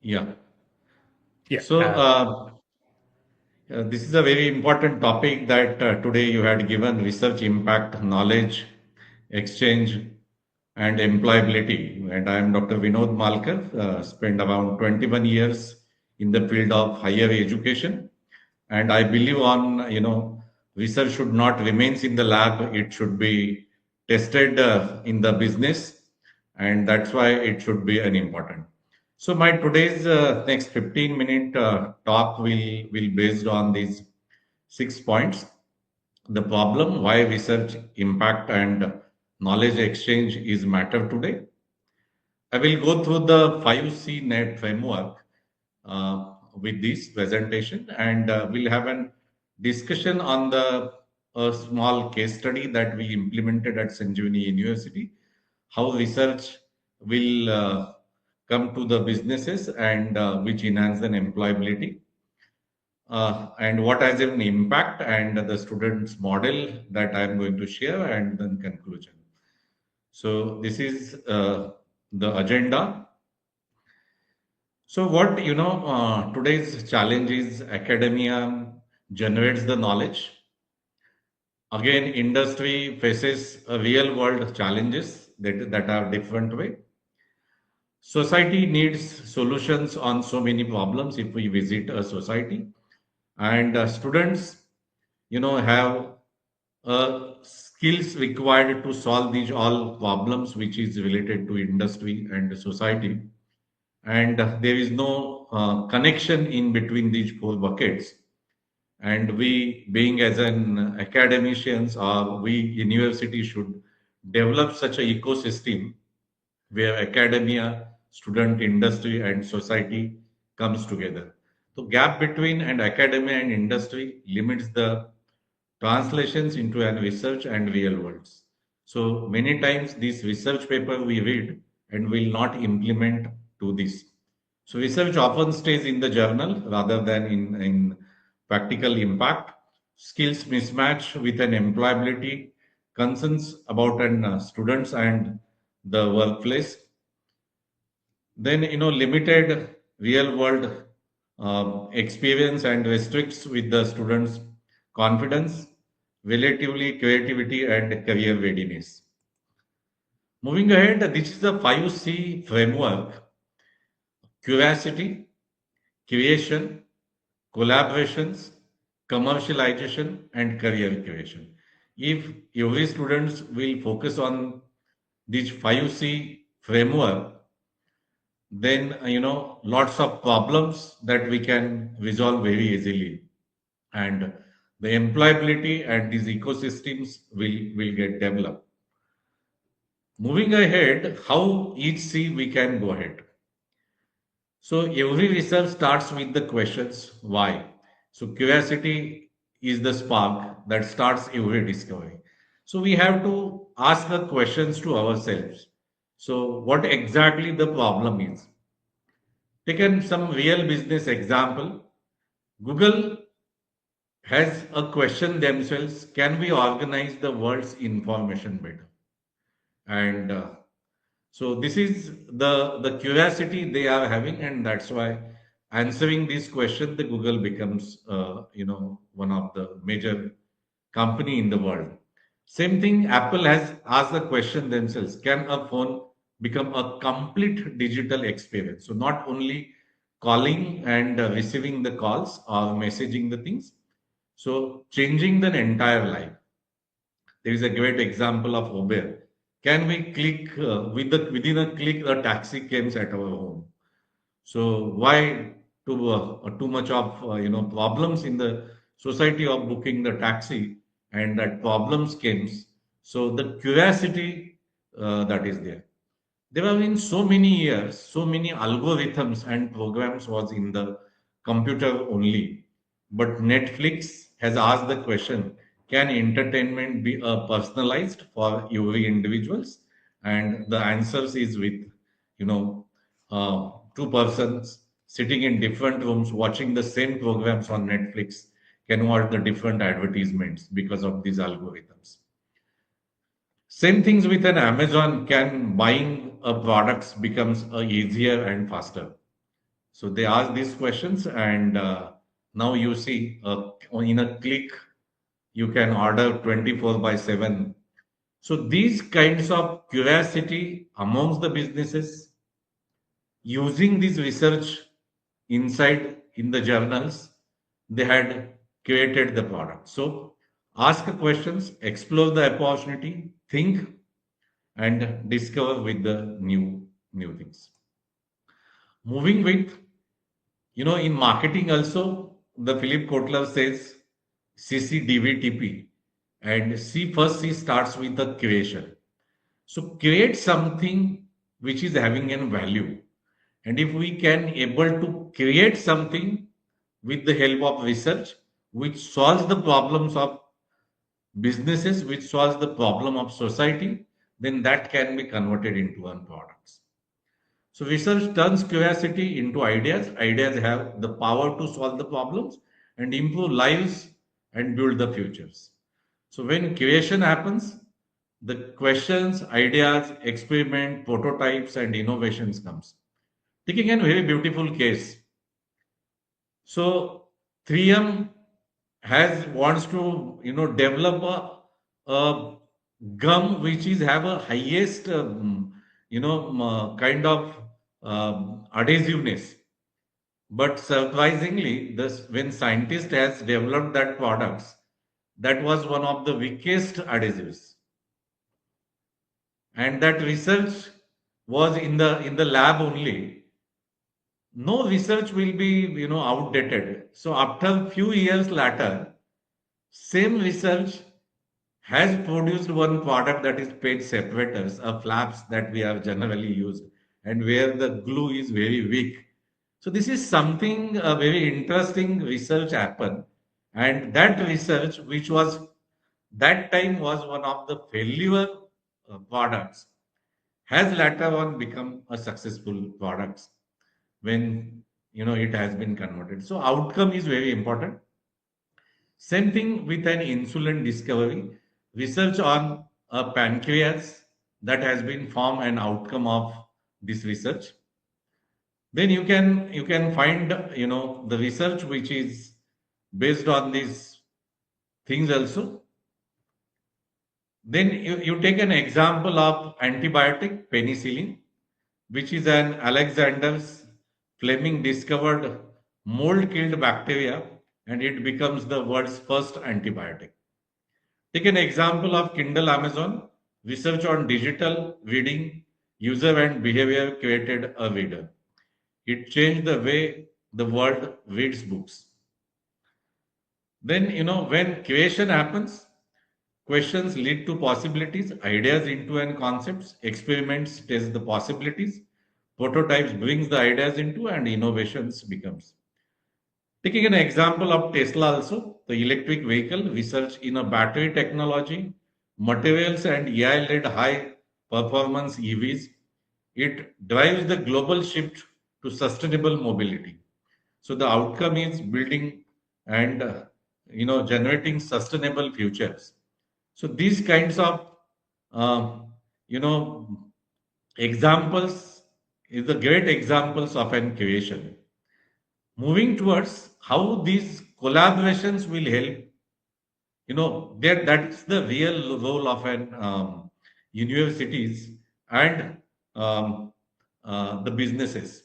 Yeah. Yeah. So this is a very important topic that today you had given research impact, knowledge, exchange, and employability. And I am Dr. Vinod Malkar, spent around 21 years in the field of higher education. And I believe on, research should not remain in the lab. It should be tested in the business. And that's why it should be an important. So my today's next 15-minute talk will based on these 6 points. The problem, why research impact and knowledge exchange is matter today. I will go through the 5C net framework with this presentation, and we'll have a discussion on the a small case study that we implemented at Sanjivani University, how research will come to the businesses and which enhance the employability, and what has an impact, and the students model that I'm going to share, and then conclusion. So this is the agenda. So what today's challenge is academia generates the knowledge. Again, industry faces a real world challenges that are different way. Society needs solutions on so many problems if we visit a society, and students, have skills required to solve these all problems which is related to industry and society, and there is no connection in between these four buckets. And we being as an academicians, or we university should develop such a ecosystem where academia, student, industry, and society comes together. So gap between and academia and industry limits the translations into an research and real worlds. So many times this research paper we read and will not implement to this. So research often stays in the journal rather than in practical impact. Skills mismatch with an employability, concerns about an students and the workplace. Then limited real world experience and restricts with the students' confidence, relatively creativity and career readiness. Moving ahead, this is the 5C framework: curiosity, creation, collaborations, commercialization, and career creation. If every students will focus on this 5C framework, then lots of problems that we can resolve very easily, and the employability and these ecosystems will get developed. Moving ahead, how each C we can go ahead. So every research starts with the questions why. So curiosity is the spark that starts every discovery. So we have to ask the questions to ourselves. So what exactly the problem is? Taken some real business example. Google has a question themselves: can we organize the world's information better? And so this is the curiosity they are having, and that's why answering this question, the Google becomes one of the major company in the world. Same thing, Apple has asked the question themselves: can a phone become a complete digital experience? So not only calling and receiving the calls or messaging the things, so changing the entire life. There is a great example of Uber. Can we click within a click a taxi comes at our home? So why too much of problems in the society of booking the taxi, and that problems comes. So the curiosity that is there. There have been so many years, so many algorithms and programs was in the computer only. But Netflix has asked the question: can entertainment be personalized for every individuals? And the answers is with, you know, two persons sitting in different rooms watching the same programs on Netflix can watch the different advertisements because of these algorithms. Same things with an Amazon, can buying a products becomes easier and faster. So they ask these questions, and now you see in a click you can order 24 by 7. So these kinds of curiosity amongst the businesses using this research inside in the journals, they had created the product. So ask questions, explore the opportunity, think, and discover with the new things. Moving with, in marketing also, the Philip Kotler says CCDVTP, and C starts with the creation. So create something which is having a value, and if we can able to create something with the help of research which solves the problems of businesses, which solves the problem of society, then that can be converted into one products. So research turns curiosity into ideas. Ideas have the power to solve the problems and improve lives and build the futures. So when creation happens, the questions, ideas, experiment, prototypes, and innovations comes. Taking a very beautiful case. So 3M has wants to develop a gum which is have a highest kind of adhesiveness. But surprisingly, this when scientist has developed that products, that was one of the weakest adhesives, and that research was in the lab only. No research will be outdated. So after few years later, same research has produced one product that is page separators, flaps that we have generally used, and where the glue is very weak. So this is something very interesting research happened, and that research, which was that time was one of the failure products, has later on become a successful product when it has been converted. So outcome is very important. Same thing with an insulin discovery. Research on a pancreas that has been formed an outcome of this research. Then you can find the research which is based on these things also. Then you take an example of antibiotic penicillin, which is an Alexander's Fleming discovered mold killed bacteria, and it becomes the world's first antibiotic. Take an example of Kindle Amazon. Research on digital reading, user and behavior created a reader. It changed the way the world reads books. Then, when creation happens, questions lead to possibilities, ideas into and concepts, experiments test the possibilities, prototypes brings the ideas into, and innovations becomes. Taking an example of Tesla also, the electric vehicle, research in a battery technology, materials and AI-led high performance EVs, it drives the global shift to sustainable mobility. So the outcome is building and generating sustainable futures. So these kinds of um, you know examples is the great examples of an creation. Moving towards how these collaborations will help, that's the real role of an universities and um, the businesses.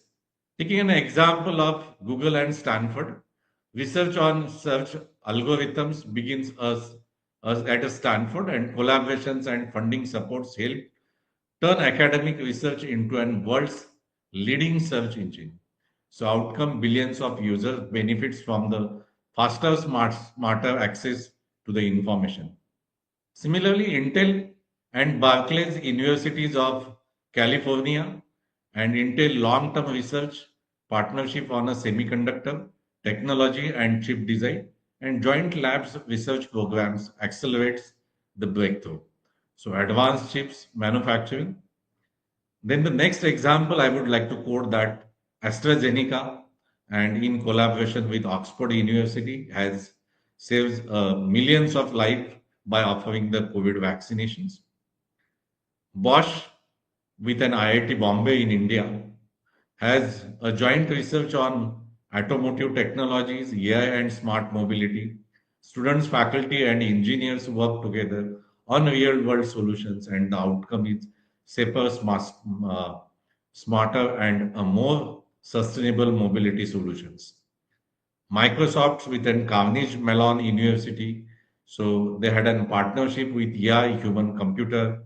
Taking an example of Google and Stanford, research on search algorithms begins us at a Stanford, and collaborations and funding supports help turn academic research into an world's leading search engine. So outcome billions of users benefits from the faster, smarter access to the information. Similarly, Intel and Barclays Universities of California and Intel long-term research partnership on a semiconductor technology and chip design and joint labs research programs accelerates the breakthrough. So advanced chips manufacturing. Then the next example I would like to quote that AstraZeneca and in collaboration with Oxford University has saves millions of lives by offering the COVID vaccinations. Bosch with an IIT Bombay in India has a joint research on automotive technologies, AI, and smart mobility. Students, faculty, and engineers work together on real world solutions, and the outcome is safer, uh, smarter, and a more sustainable mobility solutions. Microsoft with an Carnegie Mellon University. So they had a partnership with AI, human computer,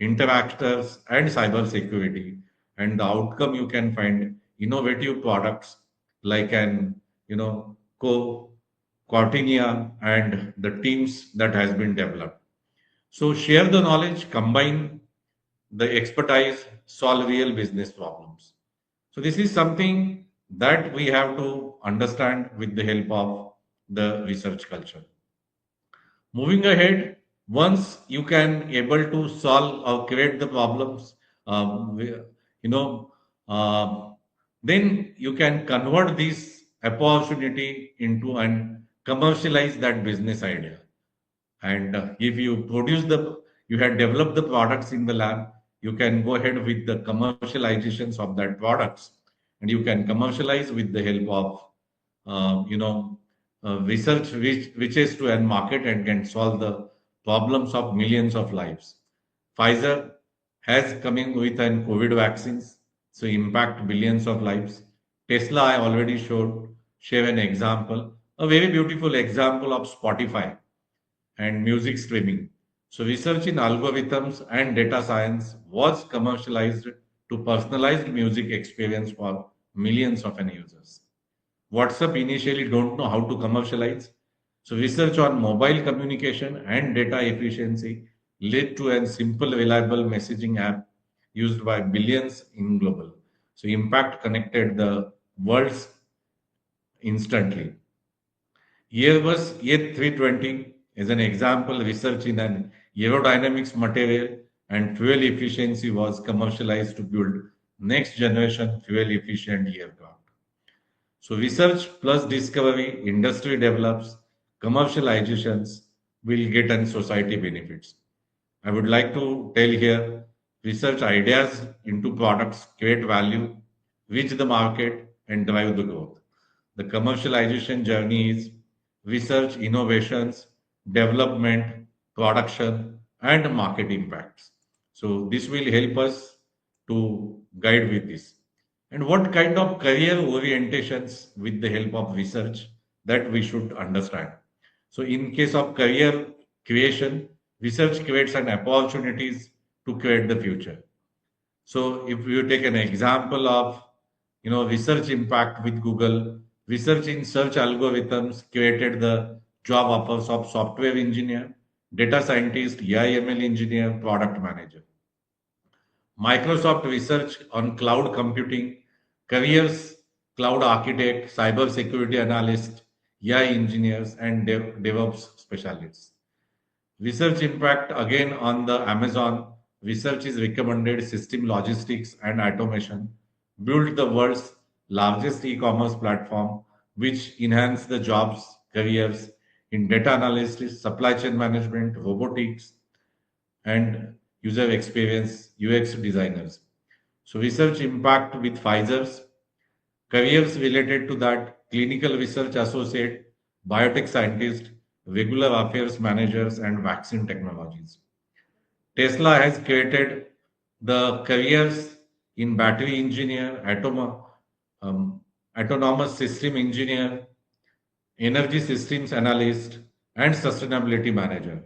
interactors, and cyber security. And the outcome you can find innovative products like an co Cortinia and the teams that has been developed. So share the knowledge, combine the expertise, solve real business problems. So this is something that we have to understand with the help of the research culture. Moving ahead, once you can able to solve or create the problems, you know, um, then you can convert this opportunity into and commercialize that business idea. And if you produce the, you have developed the products in the lab, you can go ahead with the commercializations of that products, and you can commercialize with the help of, research which is to end market and can solve the problems of millions of lives. Pfizer has coming with an COVID vaccines, so impact billions of lives. Tesla, I already share an example, a very beautiful example of Spotify and music streaming. So, research in algorithms and data science was commercialized to personalized music experience for millions of end users. WhatsApp initially don't know how to commercialize. So, research on mobile communication and data efficiency led to a simple, reliable messaging app used by billions in global. So, impact connected the worlds instantly. Airbus A320 is an example. Research in an aerodynamics material and fuel efficiency was commercialized to build next generation fuel efficient aircraft. So research plus discovery, industry develops, commercializations will get and society benefits. I would like to tell here research ideas into products, create value, reach the market, and drive the growth. The commercialization journey is research, innovations, development, production, and market impacts. So, this will help us to guide with this. And what kind of career orientations with the help of research that we should understand. So, in case of career creation, research creates an opportunities to create the future. So if you take an example of research impact with Google, research in search algorithms created the job offers of software engineer, data scientist, AI ML engineer, product manager. Microsoft research on cloud computing, careers, cloud architect, cyber security analyst, AI engineers, and DevOps specialists. Research impact again on the Amazon. Research is recommended system logistics and automation. Build the world's largest e-commerce platform, which enhance the jobs, careers in data analysis, supply chain management, robotics, and user experience UX designers. So research impact with Pfizer's careers related to that clinical research associate, biotech scientist, regular affairs managers, and vaccine technologies. Tesla has created the careers in battery engineer, um, autonomous system engineer, energy systems analyst, and sustainability manager.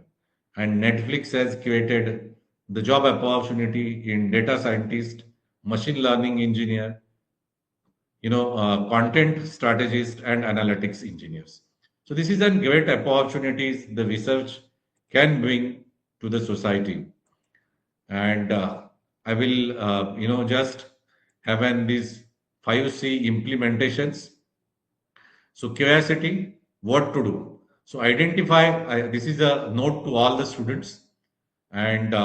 And Netflix has created the job opportunity in data scientist, machine learning engineer, content strategist and analytics engineers. So this is a great opportunities the research can bring to the society. And I will, just have an these 5C implementations. So curiosity, what to do. So identify, this is a note to all the students, and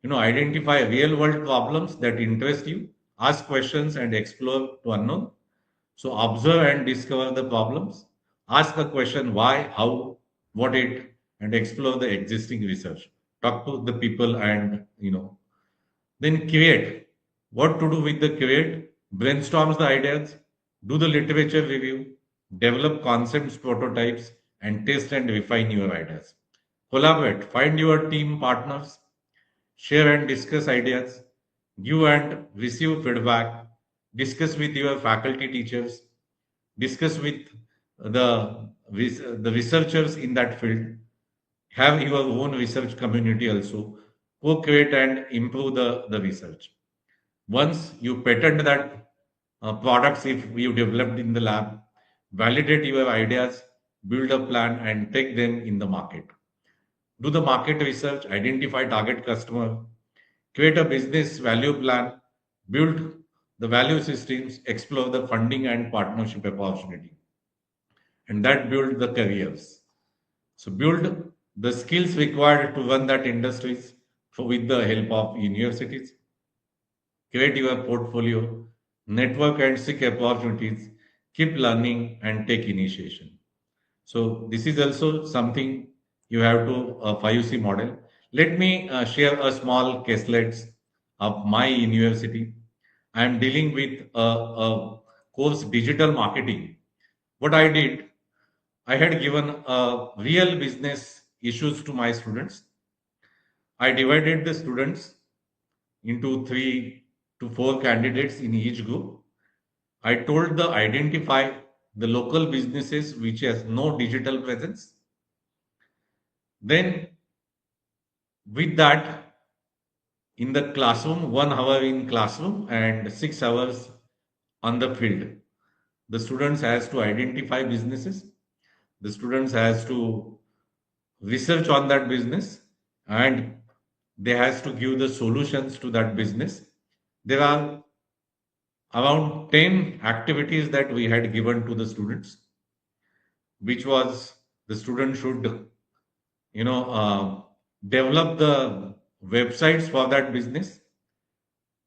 identify real world problems that interest you, ask questions and explore to unknown. So observe and discover the problems. Ask a question why, how, what it, and explore the existing research. Talk to the people and then create. What to do with the create? brainstorms the ideas, do the literature review, develop concepts, prototypes, and test and refine your ideas. Collaborate, find your team partners, share and discuss ideas, give and receive feedback, discuss with your faculty teachers, discuss with the researchers in that field, have your own research community also, co-create and improve the research. Once you patent that products, if you developed in the lab, validate your ideas, build a plan and take them in the market. Do the market research, identify target customer, create a business value plan, build the value systems, explore the funding and partnership opportunity, and that build the careers. So build the skills required to run that industries with the help of universities. Create your portfolio, network and seek opportunities, keep learning and take initiation. So this is also something you have to 5C model. Let me share a small caselets of my university. I am dealing with a course digital marketing. What I did, I had given real business issues to my students. I divided the students into 3 to 4 candidates in each group. I told the identify the local businesses which has no digital presence. Then with that, in the classroom, 1 hour in classroom and 6 hours on the field, the students has to identify businesses. The students has to research on that business, and they has to give the solutions to that business. There are around 10 activities that we had given to the students, which was the student should you know uh, develop the websites for that business,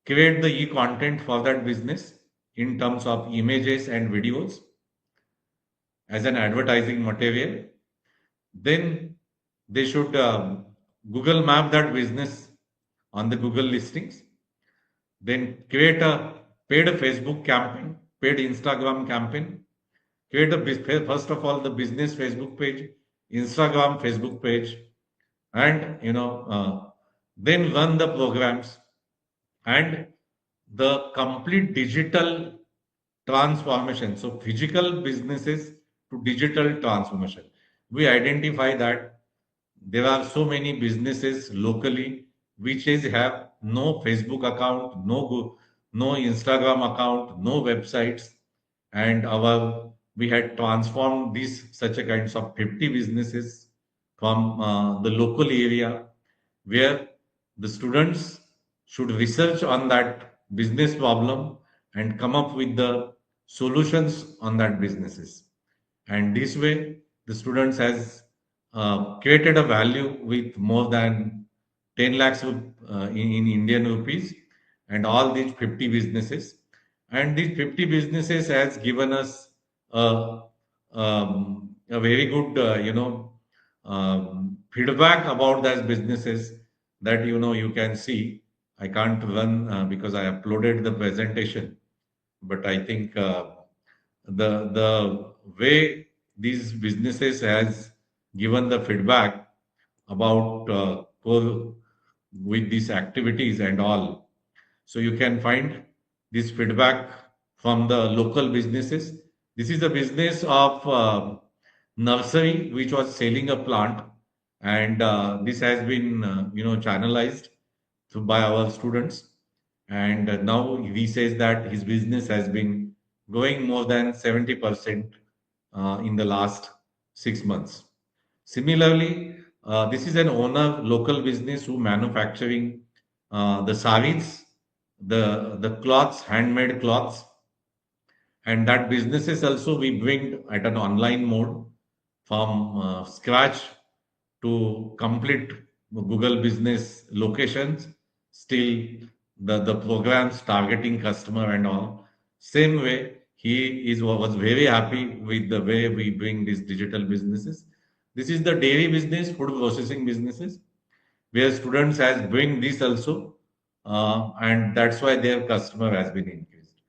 create the e-content for that business in terms of images and videos as an advertising material. Then they should Google map that business on the Google listings. Then create a paid Facebook campaign, paid Instagram campaign. Create first of all the business Facebook page, Instagram Facebook page, and then run the programs and the complete digital transformation. So physical businesses to digital transformation. We identify that there are so many businesses locally which is have no Facebook account, no Instagram account, no websites, and our we had transformed these such a kinds of 50 businesses from the local area where the students should research on that business problem and come up with the solutions on that businesses. And this way the students has created a value with more than 10 lakhs in Indian rupees, and all these 50 businesses, and these 50 businesses has given us a very good feedback about those businesses that you can see. I can't run because I uploaded the presentation, but I think the way these businesses has given the feedback about with these activities and all. So you can find this feedback from the local businesses. This is a business of nursery which was selling a plant, and this has been channelized by our students, and now he says that his business has been growing more than 70% in the last 6 months. Similarly, this is an owner local business who manufacturing the saris, the cloths, handmade cloths, and that businesses also we bring at an online mode from scratch to complete Google business locations. Still, the programs targeting customer and all. Same way, he is was very happy with the way we bring these digital businesses. This is the dairy business, food processing businesses, where students has bring this also, and that's why their customer has been increased.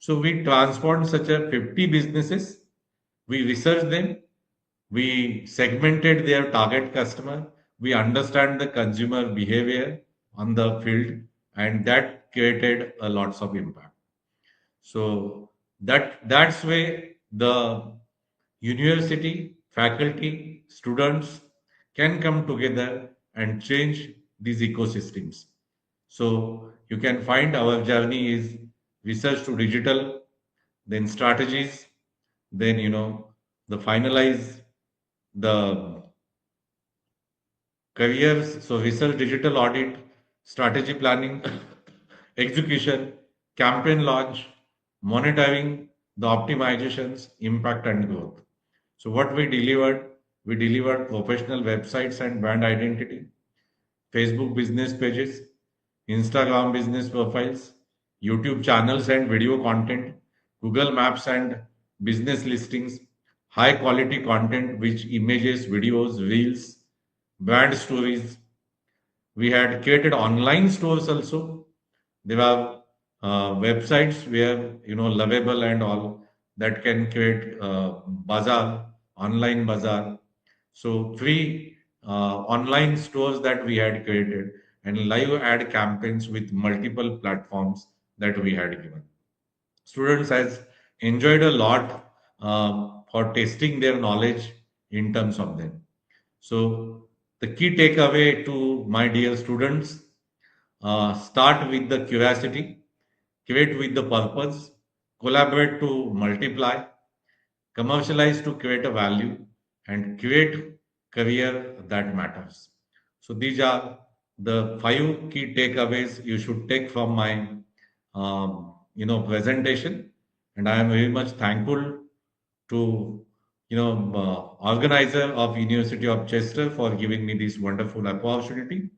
So we transformed such a 50 businesses. We researched them. We segmented their target customer. We understand the consumer behavior on the field, and that created a lots of impact. So that's way the university, faculty, students can come together and change these ecosystems. So you can find our journey is research to digital, then strategies, then the finalize the careers. So research, digital audit, strategy planning, execution, campaign launch, monitoring, the optimizations, impact and growth. So what we delivered professional websites and brand identity, Facebook business pages, Instagram business profiles, YouTube channels and video content, Google Maps and business listings, high quality content which images, videos, reels, brand stories. We had created online stores also. There are websites where lovable and all that can create bazaar, online bazaar. So free online stores that we had created and live ad campaigns with multiple platforms that we had given. Students has enjoyed a lot for testing their knowledge in terms of them. So the key takeaway to my dear students, start with the curiosity, create with the purpose, collaborate to multiply, commercialize to create a value, and create career that matters. So these are the five key takeaways you should take from my presentation, and I am very much thankful to organizer of University of Chester for giving me this wonderful opportunity,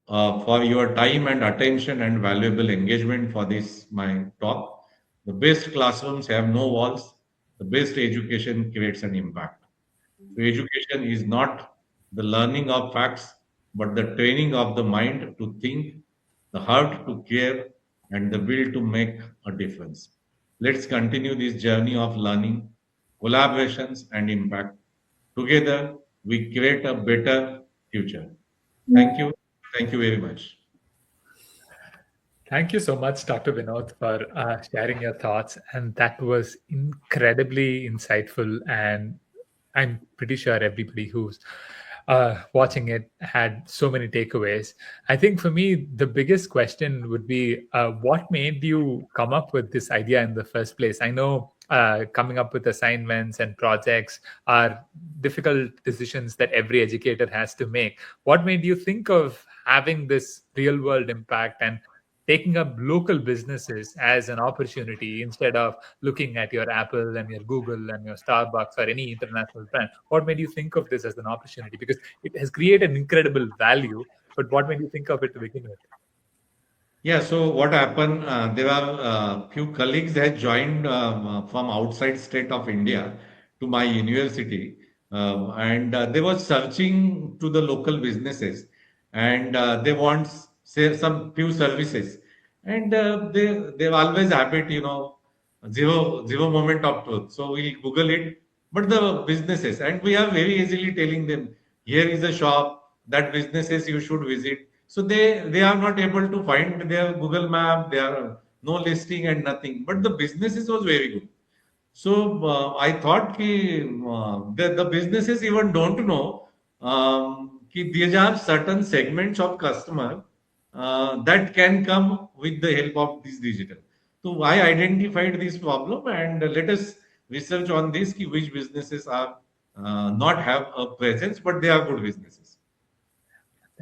for your time and attention and valuable engagement for this my talk. The best classrooms have no walls. The best education creates an impact. So education is not the learning of facts, but the training of the mind to think, the heart to care, and the will to make a difference. Let's continue this journey of learning, collaborations, and impact. Together, we create a better future. Thank you. Thank you very much. Thank you so much, Dr. Vinod, for sharing your thoughts. And that was incredibly insightful. And I'm pretty sure everybody who's watching it had so many takeaways. I think for me, the biggest question would be what made you come up with this idea in the first place? I know coming up with assignments and projects are difficult decisions that every educator has to make. What made you think of having this real world impact and taking up local businesses as an opportunity instead of looking at your Apple and your Google and your Starbucks or any international brand? What made you think of this as an opportunity? Because it has created incredible value, but what made you think of it to begin with? Yeah, so what happened? There are few colleagues that joined from outside state of India to my university, and they were searching to the local businesses, and they want say some few services, and they're always happy, zero moment of truth. So we Google it, but the businesses, and we are very easily telling them here is a shop, that businesses you should visit. So they are not able to find their Google map. There are no listing and nothing. But the businesses was very good. So I thought the businesses even don't know these are certain segments of customer that can come with the help of this digital. So I identified this problem and let us research on this which businesses are not have a presence but they are good businesses.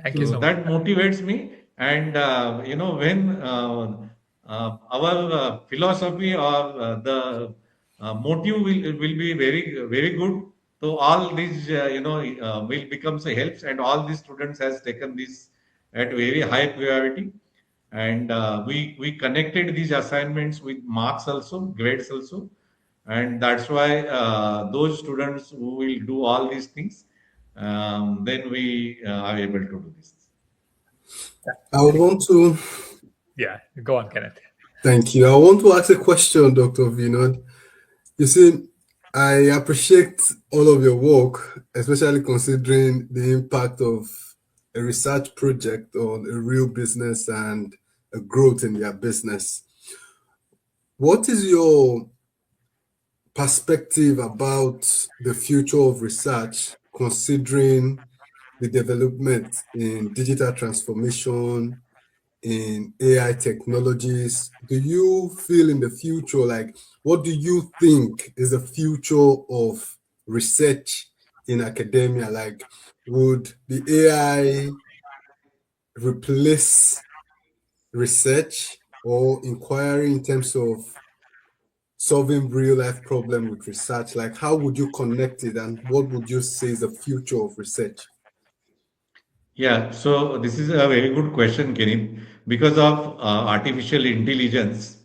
Thank you So so much. that motivates me. And, when our philosophy or the motive will be very good. So all these, will become a helps and all these students has taken this at very high priority. And we connected these assignments with marks also, grades also. And that's why those students who will do all these things, then we are able to do this. Yeah. I would want to Yeah, go on, Kenneth. Thank you. I want to ask a question, Dr. Vinod. You see, I appreciate all of your work, especially considering the impact of a research project on a real business and a growth in their business. What is your perspective about the future of research, considering the development in digital transformation, in AI technologies? Do you feel in the future, like, what do you think is the future of research in academia? Like, would the AI replace research or inquiry in terms of solving real life problem with research? Like, how would you connect it, and what would you say is the future of research? Yeah, so this is a very good question, Kenny. Because of artificial intelligence,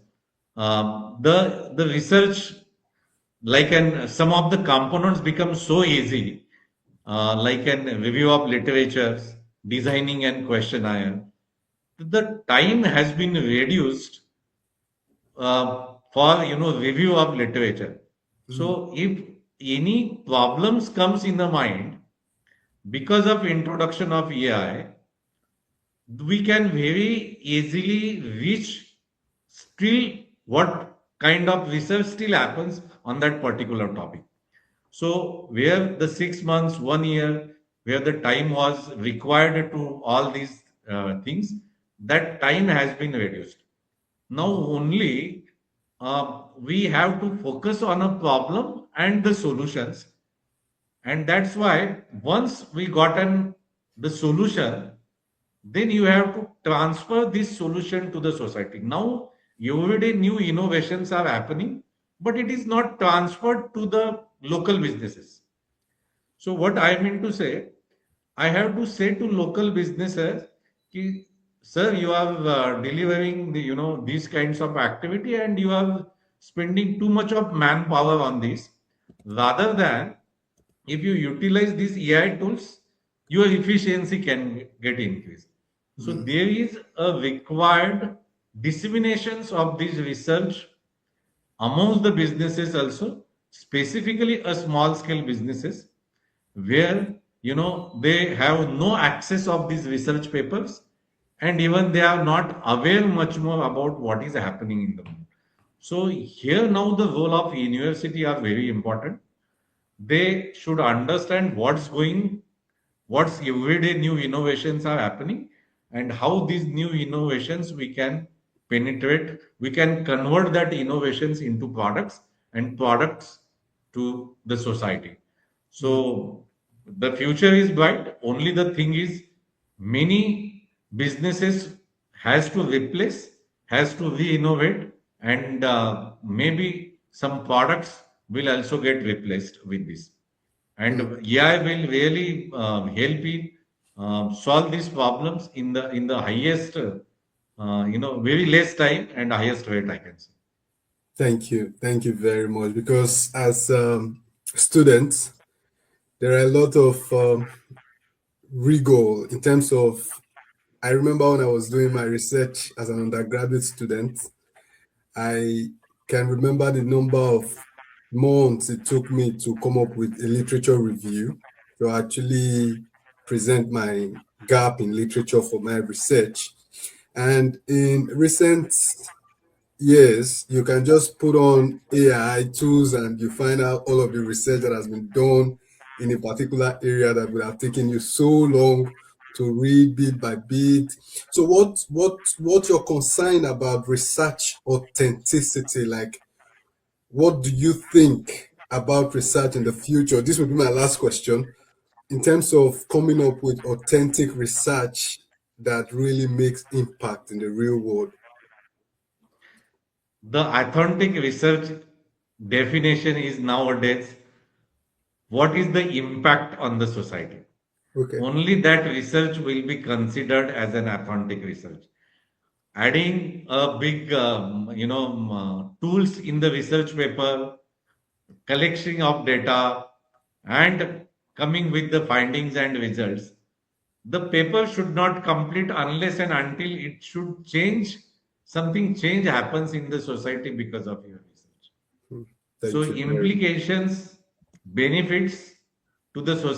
the research, like an some of the components become so easy, like an review of literatures, designing and questionnaire. The time has been reduced for review of literature. Mm, So if any problems comes in the mind because of introduction of AI, we can very easily reach still what kind of research still happens on that particular topic. So where the 6 months, 1 year, where the time was required to all these things, that time has been reduced. Now only we have to focus on a problem and the solutions, and that's why once we gotten the solution, then you have to transfer this solution to the society. Now every day new innovations are happening, but it is not transferred to the local businesses. So what I mean to say, I have to say to local businesses, ki, sir, you are delivering the, these kinds of activity and you are spending too much of manpower on this. Rather than if you utilize these AI tools, your efficiency can get increased. So mm, there is a required disseminations of this research amongst the businesses also, specifically a small scale businesses where they have no access of these research papers, and even they are not aware much more about what is happening in the world. So here now the role of university are very important. They should understand what's everyday new innovations are happening, and how these new innovations we can penetrate, we can convert that innovations into products, and products to the society. mm. So the future is bright. Only the thing is, many businesses has to replace, has to re-innovate, and maybe some products will also get replaced with this. And Mm. AI will really help in solve these problems in the highest, very less time and highest rate, I can say. Thank you. Thank you very much. Because as students, there are a lot of rigor in terms of. I remember when I was doing my research as an undergraduate student, I can remember the number of months it took me to come up with a literature review to actually present my gap in literature for my research. And in recent years, you can just put on AI tools and you find out all of the research that has been done in a particular area that would have taken you so long to read bit by bit. So what's your concern about research authenticity? Like, what do you think about research in the future? This will be my last question. In terms of coming up with authentic research that really makes impact in the real world. The authentic research definition is nowadays what is the impact on the society. Okay. Only that research will be considered as an authentic research. Adding a big, tools in the research paper, collection of data, and coming with the findings and results. The paper should not complete unless and until it should change something change happens in the society because of your research. So Thank you. implications, benefits to the society